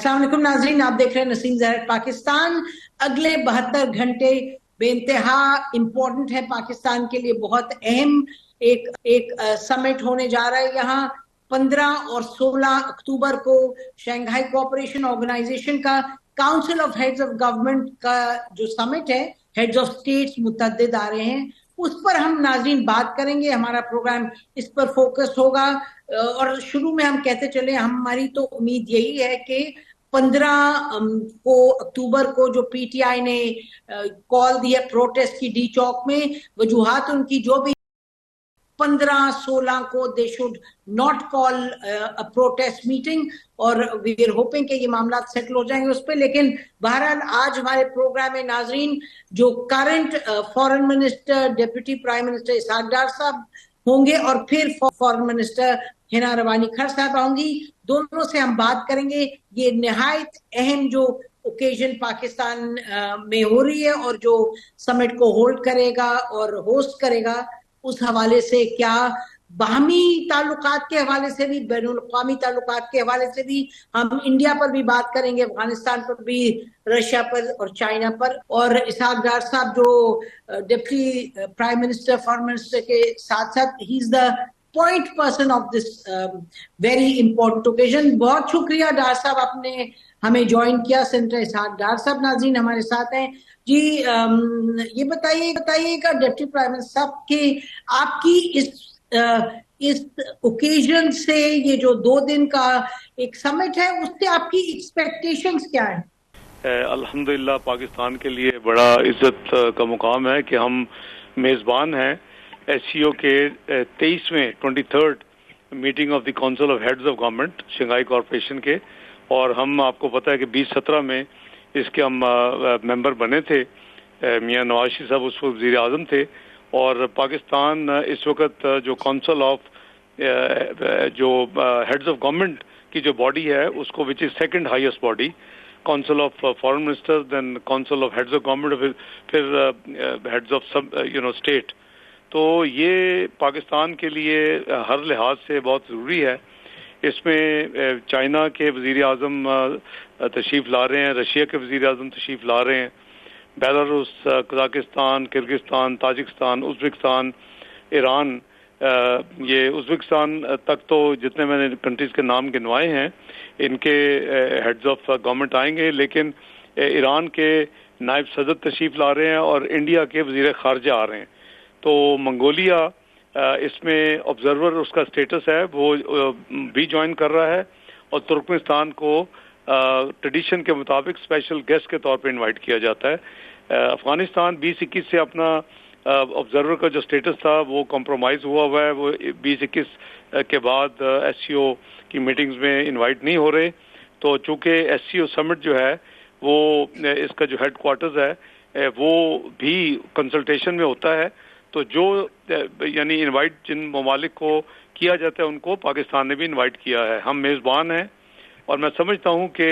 अस्सलाम वालेकुम नाजरीन, आप देख रहे हैं नसीम ज़हर पाकिस्तान। अगले 72 घंटे बेइंतहा इम्पोर्टेंट है पाकिस्तान के लिए। बहुत अहम एक समिट होने जा रहा है यहाँ 15 और 16 अक्टूबर को। शंघाई कोऑपरेशन ऑर्गेनाइजेशन का council of heads of government का जो समिट है, हेड्स ऑफ स्टेट्स मुतअद्दिद आ रहे हैं, उस पर हम नाजरीन बात करेंगे। हमारा प्रोग्राम इस पर फोकस होगा। और शुरू में हम कहते चले, हमारी तो उम्मीद यही है कि 15 को अक्टूबर को जो पीटीआई ने कॉल दिया प्रोटेस्ट की डी चौक में, वजूहात उनकी जो भी 15-16 को they should not call a protest meeting, और वी आर होपिंग कि ये मामला सेटल हो जाएंगे उस पर। लेकिन बहरहाल आज हमारे प्रोग्राम में नाजरीन जो current foreign minister deputy prime minister Ishaq Dar sahab होंगे और फिर फॉरेन मिनिस्टर हिना रवानी खर साहब होंगी। दोनों से हम बात करेंगे ये निहायत अहम जो ओकेजन पाकिस्तान में हो रही है और जो समिट को होल्ड करेगा और होस्ट करेगा, उस हवाले से क्या बाहमी ताल्लुकात के हवाले से भी, बैनुल अक़वामी ताल्लुकात के हवाले से भी, हम इंडिया पर भी बात करेंगे, अफगानिस्तान पर भी, रशिया पर और चाइना पर। और इसहाक डार साहब जो deputy prime minister foreign minister के साथ साथ he is the point person of this very important occasion. बहुत शुक्रिया डार साहब, आपने हमें ज्वाइन किया। सेनेटर इसहाक डार साहब नाज़रीन हमारे साथ हैं जी। ये बताइएगा डिप्टी प्राइम मिनिस्टर साहब कि आपकी इस ओकेजन से, ये जो 2 दिन का एक समिट है, उससे आपकी एक्सपेक्टेशंस क्या है? अल्हम्दुलिल्लाह पाकिस्तान के लिए बड़ा इज्जत का मुकाम है कि हम मेज़बान हैं एससीओ के 23 meeting of the council of heads of government Shanghai corporation के। और हम, आपको पता है कि 2017 में इसके हम मेंबर बने थे। मियां नवाज शरीफ साहब उस वक्त वज़ीर आज़म थे, और पाकिस्तान इस वक्त जो काउंसिल ऑफ जो हेड्स ऑफ गवर्नमेंट की जो बॉडी है उसको, which is second highest body, council of foreign ministers, then council of heads of government, फिर हेड्स ऑफ सब स्टेट। तो ये पाकिस्तान के लिए हर लिहाज से बहुत ज़रूरी है। इसमें चाइना के वज़ीर आज़म तशरीफ़ ला रहे हैं, रशिया के वज़ीर आज़म तशरीफ़ ला रहे हैं, Belarus, Kazakhstan, Kyrgyzstan, Tajikistan, Uzbekistan, Iran. ये उज़्बेकिस्तान तक तो जितने मैंने कंट्रीज़ के नाम गिनवाए हैं, इनके हेड्स ऑफ गवर्नमेंट आएंगे। लेकिन ईरान के नायब सदर तशरीफ़ ला रहे हैं और इंडिया के वज़ीर ख़ारजा आ रहे हैं। तो मंगोलिया इसमें ऑब्जर्वर उसका स्टेटस है, वो भी ज्वाइन कर रहा है, और तुर्कमेनिस्तान को ट्रेडिशन के मुताबिक स्पेशल गेस्ट के तौर पे इनवाइट किया जाता है। अफगानिस्तान 2021 से अपना ऑब्जर्वर का जो स्टेटस था वो कॉम्प्रोमाइज़ हुआ है। वो 2021 के बाद एससीओ की मीटिंग्स में इनवाइट नहीं हो रहे। तो चूँकि एससीओ समिट जो है वो इसका जो हेड क्वार्टर्स है वो भी कंसल्टेशन में होता है, तो जो यानी इनवाइट जिन ममालिक को किया जाता है उनको पाकिस्तान ने भी इनवाइट किया है। हम मेज़बान हैं, और मैं समझता हूं कि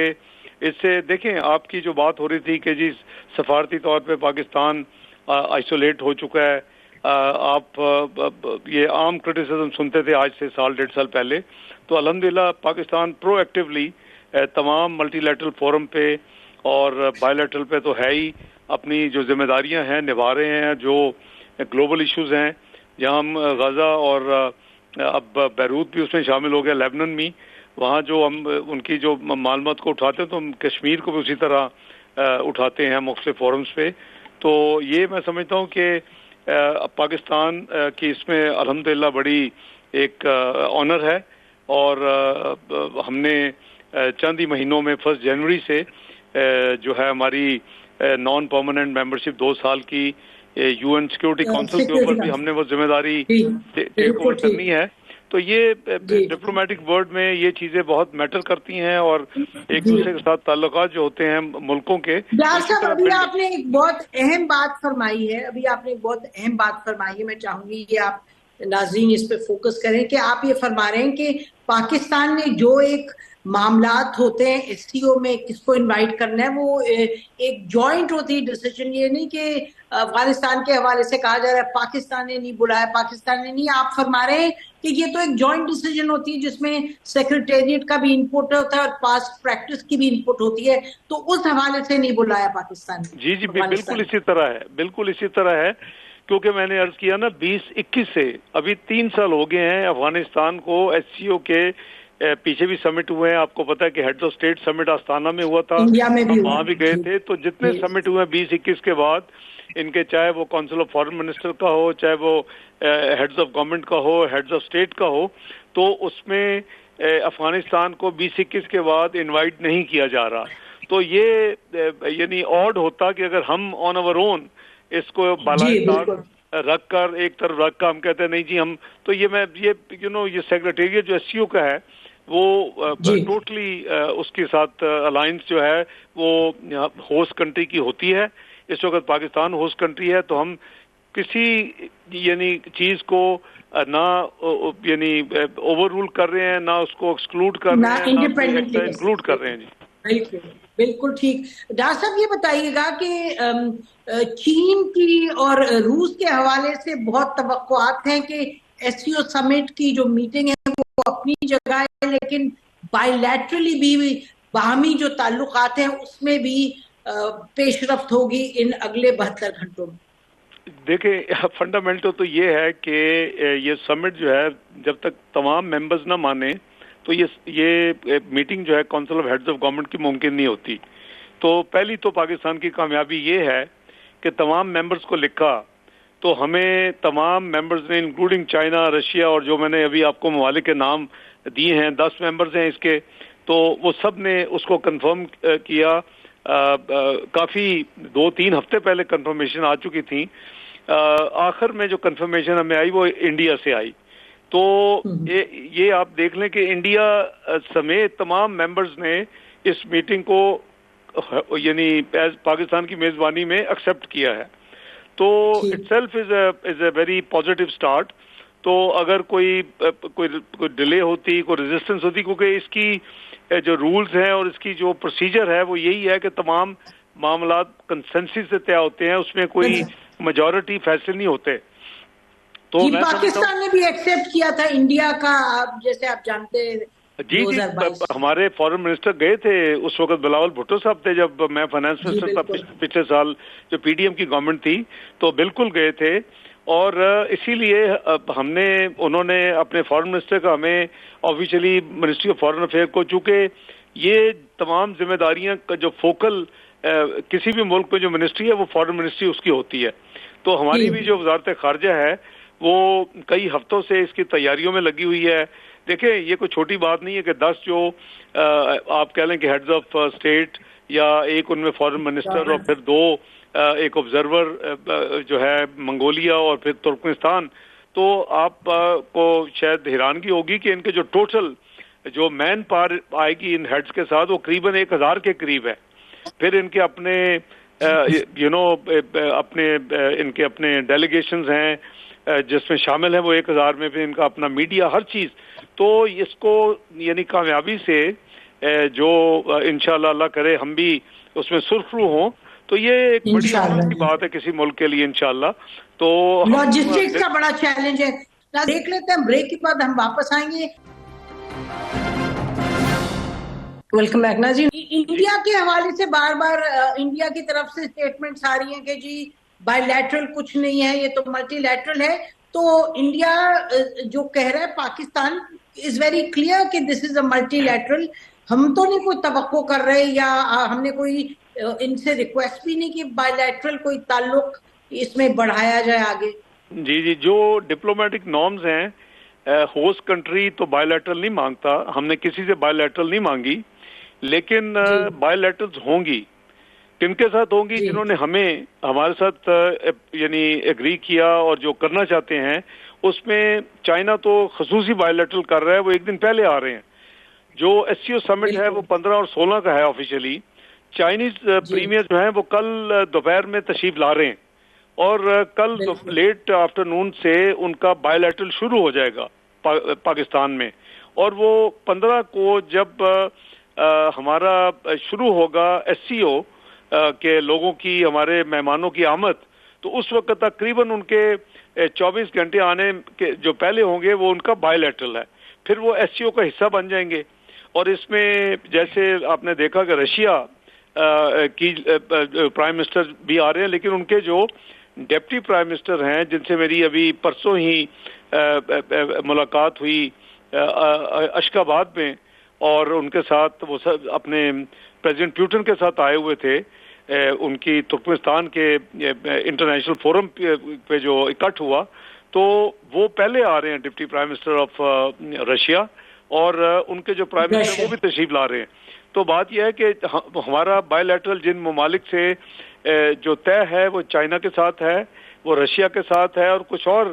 इससे, देखें, आपकी जो बात हो रही थी कि जी सफारती तौर पे पाकिस्तान आइसोलेट हो चुका है, आप ये आम क्रिटिसिज्म सुनते थे आज से साल 1.5 साल पहले। तो अल्हम्दुलिल्लाह पाकिस्तान प्रोएक्टिवली तमाम मल्टीलैटरल फोरम पे और बायलैटरल पे तो है ही अपनी जो जिम्मेदारियां हैं निभा रहे हैं। जो ग्लोबल इश्यूज हैं, जहां हम गजा और अब बैरूत भी उसमें शामिल हो गया, लेबनान में, वहाँ जो हम उनकी जो मालूमात को उठाते हैं तो हम कश्मीर को भी उसी तरह उठाते हैं मुख्तलिफ फोरम्स पे। तो ये मैं समझता हूँ कि पाकिस्तान की इसमें अल्हम्दुलिल्लाह बड़ी एक ऑनर है। और हमने चंद ही महीनों में 1 जनवरी से जो है हमारी नॉन परमानेंट मेंबरशिप 2 साल की यूएन सिक्योरिटी काउंसिल के ऊपर भी हमने वो जिम्मेदारी टेक ओवर करनी है। तो ये डिप्लोमेटिक वर्ड में ये चीजें बहुत मैटर करती हैं, और एक दूसरे के साथ ताल्लुकात जो होते हैं मुल्कों के। अभी आपने एक बहुत अहम बात फरमाई है, मैं चाहूंगी कि आप नाज़रीन इस पे फोकस करें कि आप ये फरमा रहे हैं कि पाकिस्तान ने जो एक मामलात होते हैं एससीओ में, किसको इनवाइट करना है, वो एक जॉइंट होती है डिसीजन। ये नहीं कि अफगानिस्तान के हवाले से कहा जा रहा है पाकिस्तान ने नहीं बुलाया, पाकिस्तान ने नहीं, आप फरमा रहे हैं कि ये तो एक जॉइंट डिसीजन होती है जिसमें सेक्रेटेरिएट का भी इनपुट होता है और पास्ट प्रैक्टिस की भी इनपुट होती है, तो उस हवाले से नहीं बुलाया पाकिस्तान। जी जी बिल्कुल इसी तरह है, बिल्कुल इसी तरह है, क्योंकि मैंने अर्ज किया ना 2021 से अभी 3 साल हो गए हैं अफगानिस्तान को एससीओ के पीछे भी समिट हुए हैं। आपको पता है कि हेड्स ऑफ स्टेट समिट आस्ताना में हुआ था, हम वहां भी गए थे। तो जितने समिट हुए 2021 के बाद इनके, चाहे वो काउंसिल ऑफ फॉरेन मिनिस्टर का हो, चाहे वो हेड्स ऑफ गवर्नमेंट का हो, हेड्स ऑफ स्टेट का हो, तो उसमें अफगानिस्तान को 2021 के बाद इनवाइट नहीं किया जा रहा। तो ये यानी ऑड होता कि अगर हम ऑन अवर ओन इसको बालाए रख कर एक तरफ रख कर हम कहते हैं नहीं जी हम, तो ये ये सेक्रेटेरिएट जो एससीओ का है वो टोटली उसके साथ अलायंस जो है वो होस्ट कंट्री की होती है। इस वक्त पाकिस्तान होस्ट कंट्री है, तो हम किसी यानी चीज को ना यानी ओवर रूल कर रहे हैं, ना उसको एक्सक्लूड कर रहे हैं, ना इंक्लूड कर रहे हैं। जी बिल्कुल ठीक। डॉक्टर साहब ये बताइएगा कि चीन की और रूस के हवाले से बहुत तवक्कुआत हैं कि एससीओ समिट की जो मीटिंग है वो अपनी जगह है, लेकिन बायलैटरली भी बाहमी जो ताल्लुकात हैं उसमें भी पेशरफ्त होगी इन अगले 72 घंटों में। देखिए फंडामेंटल तो ये है कि ये समिट जो है जब तक तमाम मेंबर्स ना माने तो ये मीटिंग जो है council of heads of government की मुमकिन नहीं होती। तो पहली तो पाकिस्तान की कामयाबी ये है कि तमाम मेंबर्स को लिखा, तो हमें तमाम मेंबर्स ने इंक्लूडिंग चाइना, रशिया और जो मैंने अभी आपको ममालिक के नाम दिए हैं 10 मेंबर्स हैं इसके, तो वो सब ने उसको कंफर्म किया। काफ़ी 2-3 हफ्ते पहले कंफर्मेशन आ चुकी थी। आखिर में जो कंफर्मेशन हमें आई वो इंडिया से आई। तो ये आप देख लें कि इंडिया समेत तमाम मेंबर्स ने इस मीटिंग को यानी एज पाकिस्तान की मेजबानी में एक्सेप्ट किया है। तो itself is a very positive start. तो अगर कोई डिले होती, कोई रेजिस्टेंस होती, क्योंकि इसकी जो रूल्स हैं और इसकी जो प्रोसीजर है वो यही है कि तमाम मामला कंसेंसस से तय होते हैं, उसमें कोई मेजॉरिटी फैसले नहीं होते। तो पाकिस्तान ने भी एक्सेप्ट किया था इंडिया का, जैसे आप जानते हैं। जी हमारे फॉरेन मिनिस्टर गए थे उस वक्त, बिलावल भुट्टो साहब थे जब मैं फाइनेंस मिनिस्टर था पिछले साल, जो पीडीएम की गवर्नमेंट थी, तो बिल्कुल गए थे। और इसीलिए उन्होंने अपने फॉरेन मिनिस्टर का हमें officially ministry of foreign affair को, चूंकि ये तमाम जिम्मेदारियां का जो फोकल किसी भी मुल्क में जो मिनिस्ट्री है वो फॉरेन मिनिस्ट्री उसकी होती है। तो हमारी भी जो वजारत खारजा है वो कई हफ्तों से इसकी तैयारियों में लगी हुई है। देखिए ये कोई छोटी बात नहीं है कि 10 जो आप कह लें कि हेड्स ऑफ स्टेट या एक उनमें फॉरेन मिनिस्टर और फिर 2 एक ऑब्जर्वर जो है मंगोलिया और फिर तुर्कमेनिस्तान, तो आप को शायद हैरानगी होगी कि इनके जो टोटल जो मैन पावर आएगी इन हेड्स के साथ वो करीबन 1000 के करीब है। फिर इनके अपने इनके अपने डेलीगेशंस हैं जिसमें शामिल है वो 1000 में, फिर इनका अपना मीडिया, हर चीज। तो इसको यानी कामयाबी से जो इंशाल्लाह अल्लाह करे हम भी उसमें सुरखरू हों, तो ये एक बड़ी आनंद की बात है किसी मुल्क के लिए इंशाल्लाह। तो लॉजिस्टिक्स का बड़ा चैलेंज है। देख लेते हैं, ब्रेक के बाद हम वापस आएंगे। वेलकम बैक ना जी। इंडिया के हवाले से बार बार इंडिया की तरफ से स्टेटमेंट्स आ रही हैं कि जी बायलैटरल कुछ नहीं है, ये तो मल्टीलैटरल है। तो इंडिया जो कह रहा है, पाकिस्तान इज वेरी क्लियर कि दिस इज अ मल्टीलैटरल। हम तो नहीं कोई तवक्को कर रहे या हमने कोई इनसे रिक्वेस्ट भी नहीं कि बायलैटरल कोई ताल्लुक इसमें बढ़ाया जाए आगे। जी, जो डिप्लोमेटिक नॉर्म्स हैं, होस्ट कंट्री तो बायलैटरल नहीं मांगता, हमने किसी से बायलैटरल नहीं मांगी, लेकिन बायलैटरल्स होंगी। किनके साथ होंगी? जिन्होंने हमारे साथ यानी एग्री किया और जो करना चाहते हैं। उसमें चाइना तो खसूसी बायलैटरल कर रहा है, वो एक दिन पहले आ रहे हैं। जो एससीओ समिट है वो 15 और 16 का है ऑफिशियली। चाइनीज प्रीमियर जो है वो कल दोपहर में तशरीफ ला रहे हैं और कल लेट आफ्टरनून से उनका बायलैटरल शुरू हो जाएगा पाकिस्तान में। اور وہ 15 کو جب ہمارا شروع ہوگا SCO کے لوگوں کی, ہمارے مہمانوں کی آمد, تو اس وقت تقریباً ان کے 24 گھنٹے آنے کے جو پہلے ہوں گے وہ ان کا بائی لیٹرل ہے, پھر وہ SCO کا حصہ بن جائیں گے. اور اس میں جیسے آپ نے دیکھا کہ رشیا کی پرائم منسٹر بھی آ رہے ہیں, لیکن ان کے جو ڈپٹی پرائم منسٹر ہیں جن سے میری ابھی پرسوں ہی ملاقات ہوئی اشکاباد میں, اور ان کے ساتھ وہ اپنے پریزیڈنٹ پیوٹن کے ساتھ آئے ہوئے تھے, ان کی ترکمستان کے انٹرنیشنل فورم پہ جو اکٹھ ہوا, تو وہ پہلے آ رہے ہیں deputy prime minister of Russia, اور ان کے جو پرائم منسٹر وہ بھی تشریف لا رہے ہیں. تو بات یہ ہے کہ ہمارا بائی لیٹرل جن ممالک سے جو طے ہے وہ چائنا کے ساتھ ہے, وہ رشیا کے ساتھ ہے, اور کچھ اور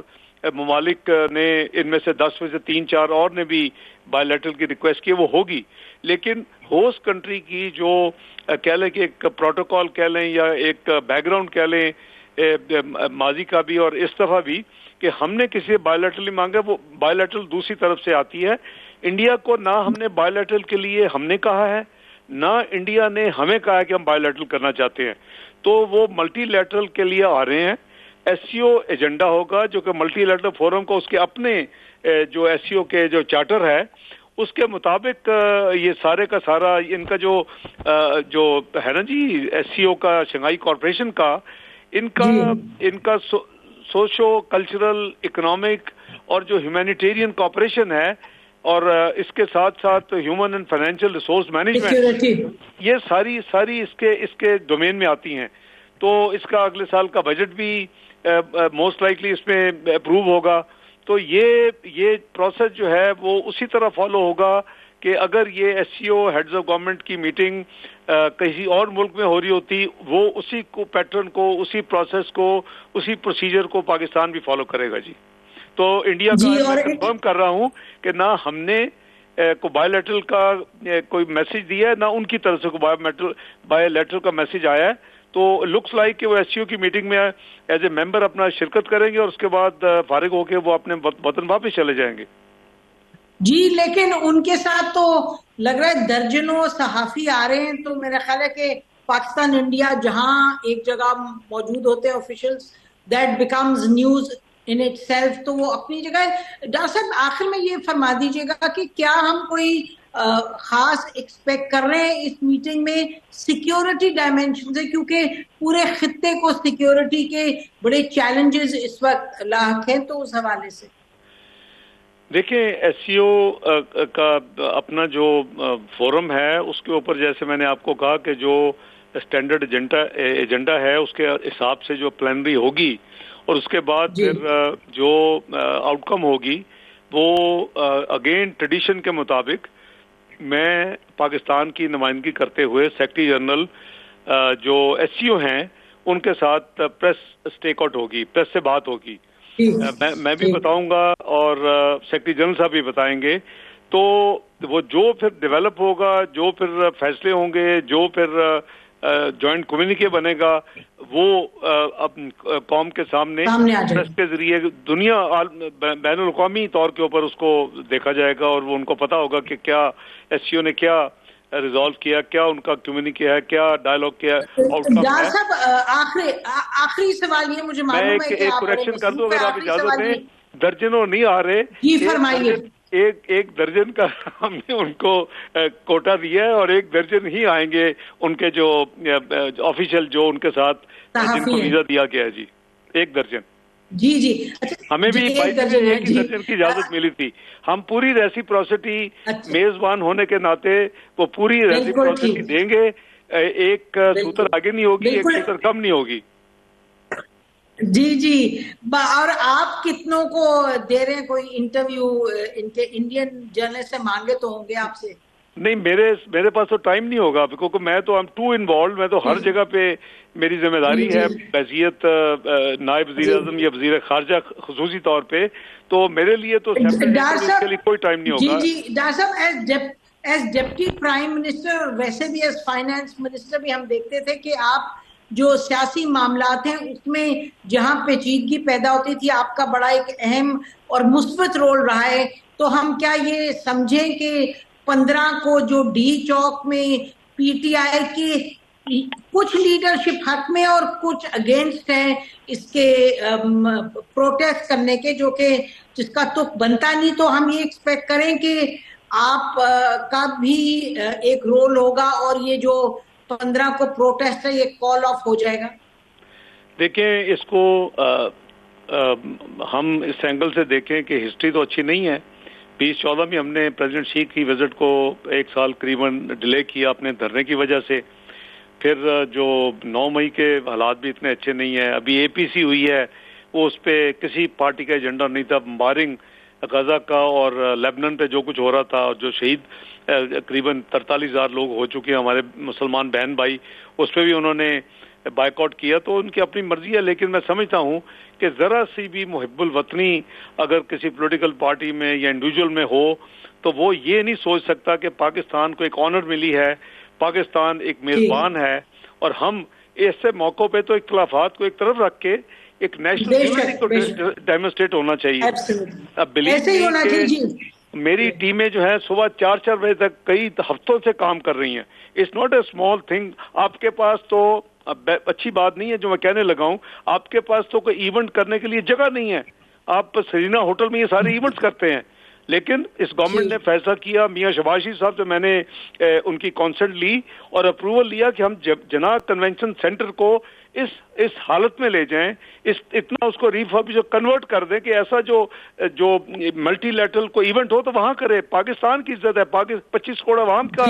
ممالک نے ان میں سے 10 میں سے 3-4 اور نے بھی بائی لیٹرل کی ریکویسٹ کی, وہ ہوگی. لیکن ہوسٹ کنٹری کی جو کہہ لیں کہ ایک پروٹوکول کہہ لیں یا ایک بیک گراؤنڈ کہہ لیں ماضی کا بھی اور اس دفعہ بھی, کہ ہم نے کسی بائی لیٹرل مانگا, وہ بائی لیٹرل دوسری طرف سے آتی ہے. انڈیا کو نہ ہم نے بائی لیٹرل کے لیے ہم نے کہا ہے, نہ انڈیا نے ہمیں کہا ہے کہ ہم بائی لیٹرل کرنا چاہتے ہیں. تو وہ ملٹی لیٹرل کے لیے آ رہے ہیں. SCO ایجنڈا ہوگا جو کہ ملٹی لیٹرل فورم کو اس کے اپنے جو SCO کے جو چارٹر ہے اس کے مطابق یہ سارے کا سارا ان کا جو ہے نا جی SCO کا, شنگھائی کارپوریشن کا, ان کا سوشو کلچرل اکنامک اور جو ہیومینیٹیرین کوآپریشن ہے, اور اس کے ساتھ ساتھ human and financial resource management, یہ ساری اس کے ڈومین میں آتی ہیں. تو اس کا اگلے سال کا بجٹ بھی موسٹ لائکلی اس میں اپروو ہوگا. تو یہ پروسیس جو ہے وہ اسی طرح فالو ہوگا کہ اگر یہ SCO ہیڈز آف گورنمنٹ کی میٹنگ کسی اور ملک میں ہو رہی ہوتی, وہ اسی کو پیٹرن کو, اسی پروسیس کو, اسی پروسیجر کو پاکستان بھی فالو کرے گا جی. تو انڈیا کا میں کنفرم کر رہا ہوں کہ نہ ہم نے کو بائی لیٹرل کا کوئی میسج دیا ہے, نہ ان کی طرف سے کوئی بائی لیٹرل کا میسج آیا ہے. تو لکس لائک کہ وہ SCO کی میٹنگ میں ایز اے ممبر اپنا شرکت کریں گے, اور اس کے بعد فارغ ہو کے وہ اپنے وطن واپس چلے جائیں گے. جی, لیکن ان کے ساتھ تو لگ رہا ہے درجنوں صحافی آ رہے ہیں, تو میرا خیال ہے کہ پاکستان انڈیا جہاں ایک جگہ موجود ہوتے ہیں officials, that becomes news in it self, تو وہ اپنی جگہ. ڈاکٹر صاحب آخر میں یہ فرما دیجیے گا کہ کیا ہم کوئی خاص ایکسپیکٹ کر رہے ہیں اس میٹنگ میں سیکیورٹی ڈائمینشن سے, کیونکہ پورے خطے کو سیکیورٹی کے بڑے چیلنجز اس وقت لاحق ہیں, تو اس حوالے سے دیکھیں SCO کا اپنا جو فورم ہے اس کے اوپر جیسے میں نے آپ کو کہا کہ جو اسٹینڈرڈ ایجنڈا ہے اس کے حساب سے جو پلینری ہوگی, اور اس کے بعد پھر جو آؤٹ کم ہوگی وہ اگین ٹریڈیشن کے مطابق میں پاکستان کی نمائندگی کرتے ہوئے سیکرٹری جنرل جو SCO ہیں ان کے ساتھ پریس اسٹیک آؤٹ ہوگی, پریس سے بات ہوگی. میں بھی بتاؤں گا اور سیکرٹری جنرل صاحب بھی بتائیں گے. تو وہ جو پھر ڈیولپ ہوگا, جو پھر فیصلے ہوں گے, جو پھر جوائنٹ کمیونیکے بنے گا, وہ قوم کے سامنے پریس کے ذریعے دنیا بین الاقوامی طور کے اوپر اس کو دیکھا جائے گا, اور وہ ان کو پتا ہوگا کہ کیا SCO نے کیا ریزالو کیا, کیا ان کا کمیونیکے ہے, کیا ڈائلاگ کیا آؤٹ کم ہے. آخری سوال یہ مجھے معلوم ہے کہ ایک کریکشن کر دوں اگر آپ اجازت دیں, درجنوں نہیں آ رہے, جی فرمائیے. ایک درجن کا ہم نے ان کو کوٹا دیا ہے, اور 1 درجن ہی آئیں گے ان کے جو آفیشل جو ان کے ساتھ جن کو ویزا دیا گیا ہے. جی 1 درجن. جی ہمیں بھی 1 ہی درجن کی اجازت ملی تھی. ہم پوری ریسیپروسٹی میزبان ہونے کے ناطے وہ پوری ریسیپروسٹی دیں گے. ایک سوتر آگے نہیں ہوگی, ایک سوتر کم نہیں ہوگی. جی اور آپ کتنوں کو دے رہے ہیں؟ کوئی انٹرویو ان کے انڈین جرنل سے مانگے تو ہوں گے آپ سے؟ نہیں, میرے پاس تو ٹائم نہیں ہوگا, کیونکہ میں تو ٹو انوالوڈ, میں تو ہر جگہ پہ میری ذمہ داری ہے بحیثیت نائب وزیر اعظم یا وزیر خارجہ خصوصی طور پہ, تو میرے لیے تو اس کے لیے کوئی ٹائم نہیں ہوگا. جی ڈاکٹر صاحب ایز ڈپٹی پرائم منسٹر اور ویسے بھی ایز فائنانس منسٹر بھی ہم دیکھتے تھے کہ آپ جو سیاسی معاملات ہیں اس میں جہاں پیچیدگی پیدا ہوتی تھی آپ کا بڑا ایک اہم اور مثبت رول رہا ہے تو ہم کیا یہ سمجھیں کہ 15 کو جو ڈی چوک میں پی ٹی آئی کی کچھ لیڈرشپ حق میں اور کچھ اگینسٹ ہے اس کے پروٹیسٹ کرنے کے، جو کہ جس کا تک بنتا نہیں، تو ہم یہ ایکسپیکٹ کریں کہ آپ کا بھی ایک رول ہوگا اور یہ جو 15 کو پروٹیسٹ ہے یہ کال آف ہو جائے گا؟ دیکھیں اس کو ہم اس اینگل سے دیکھیں کہ ہسٹری تو اچھی نہیں ہے. 2014 میں ہم نے پریزیڈنٹ شی کی وزٹ کو 1 سال قریباً ڈیلے کیا اپنے دھرنے کی وجہ سے. پھر جو 9 مئی کے حالات بھی اتنے اچھے نہیں ہیں. ابھی اے پی سی ہوئی ہے، وہ اس پہ کسی پارٹی کا ایجنڈا نہیں تھا. بارنگ غزہ کا اور لیبنان پہ جو کچھ ہو رہا تھا، اور جو شہید قریباً 43,000 لوگ ہو چکے ہیں ہمارے مسلمان بہن بھائی، اس پہ بھی انہوں نے بائیک آؤٹ کیا. تو ان کی اپنی مرضی ہے، لیکن میں سمجھتا ہوں کہ ذرا سی بھی محب الوطنی اگر کسی پولیٹیکل پارٹی میں یا انڈیویجول میں ہو تو وہ یہ نہیں سوچ سکتا کہ پاکستان کو ایک آنر ملی ہے، پاکستان ایک میزبان ہے، اور ہم ایسے موقعوں پہ تو اختلافات کو ایک طرف رکھ کے ایک نیشنل یونٹی کو ڈیمونسٹریٹ ہونا چاہیے. اب بلیو میری ٹیمیں جو ہے صبح 4 بجے تک کئی ہفتوں سے کام کر رہی ہیں. It's not a small thing. آپ کے پاس تو اچھی بات نہیں ہے جو میں کہنے لگا ہوں، آپ کے پاس تو کوئی ایونٹ کرنے کے لیے جگہ نہیں ہے. آپ سرینا ہوٹل میں یہ سارے ایونٹس کرتے ہیں، لیکن اس گورنمنٹ نے فیصلہ کیا، میاں شہباز شریف صاحب سے میں نے ان کی کانسنٹ لی اور اپروول لیا کہ ہم جناح کنونشن سینٹر کو اس حالت میں لے جائیں، اتنا اس کو کنورٹ کر دیں کہ ایسا جو ملٹی لیٹرل کو ایونٹ ہو تو وہاں کرے. پاکستان کی عزت ہے، 25 کروڑ عوام کا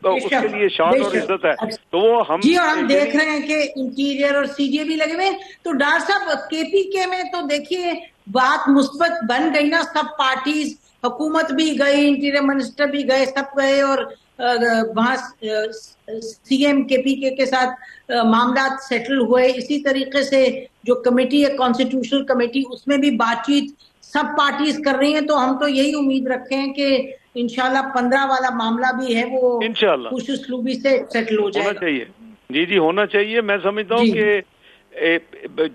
اس کے لیے شان اور عزت ہے. تو وہ ہم دیکھ رہے ہیں کہ انٹیریئر اور سی جے بھی لگے ہوئے. تو ڈاکٹر صاحب کے پی کے میں تو دیکھیے بات مثبت بن گئی نا، سب پارٹیز، حکومت بھی گئی، انٹیریئر منسٹر بھی گئے، سب گئے، اور وہاں سی ایم کے پی کے ساتھ معاملات سیٹل ہوئے. اسی طریقے سے جو کمیٹی ہے کانسٹیٹیوشنل کمیٹی، اس میں بھی بات چیت سب پارٹیز کر رہی ہیں. تو ہم تو یہی امید رکھتے ہیں کہ انشاءاللہ 15 والا معاملہ بھی ہے وہ خوش اسلوبی سے سیٹل ہو جائے گا. ہونا چاہیے، جی ہونا چاہیے. میں سمجھتا ہوں کہ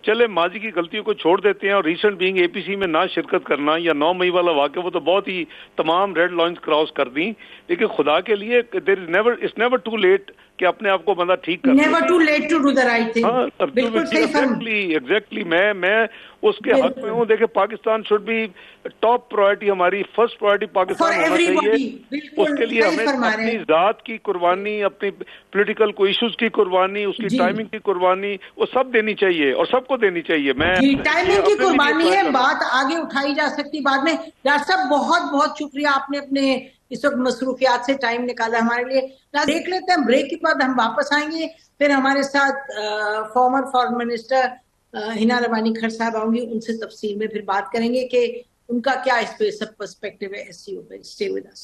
چلے ماضی کی غلطیوں کو چھوڑ دیتے ہیں، اور ریسنٹ بینگ اے پی سی میں نہ شرکت کرنا یا 9 مئی والا واقعہ، وہ تو بہت ہی تمام ریڈ لائنز کراس کر دیں. لیکن خدا کے لیے اٹس نیور ٹو لیٹ کہ اپنے آپ کو بندہ ٹھیک کر لے. Never too late to do the right thing. بالکل صحیح. ایگزیکٹلی میں اس کے حق میں ہوں. دیکھیں Pakistan should be top priority, ہماری فرسٹ پرائرٹی پاکستان ہونا چاہیے. اس کے لیے ہمیں اپنی ذات کی قربانی، اپنی پولیٹیکل کو ایشوز کی قربانی، اس کی ٹائمنگ کی قربانی، وہ سب دینی چاہیے اور سب کو دینی چاہیے. میں ٹائمنگ کی قربانی ہے، بات آگے اٹھائی جا سکتی بعد میں. ڈاکٹر صاحب بہت بہت شکریہ، آپ نے اپنے اس وقت مصروفیات سے ٹائم نکالا ہمارے لیے. دیکھ لیتے ہیں بریک کے بعد ہم واپس آئیں گے. پھر ہمارے ساتھ فارمر فارن منسٹر ہنا ربانی کھر صاحب آؤں گی، ان سے تفصیل میں پھر بات کریں گے کہ ان کا کیا اس پہ سب پرسپیکٹو ہے ایس سی او پہ. Stay with us.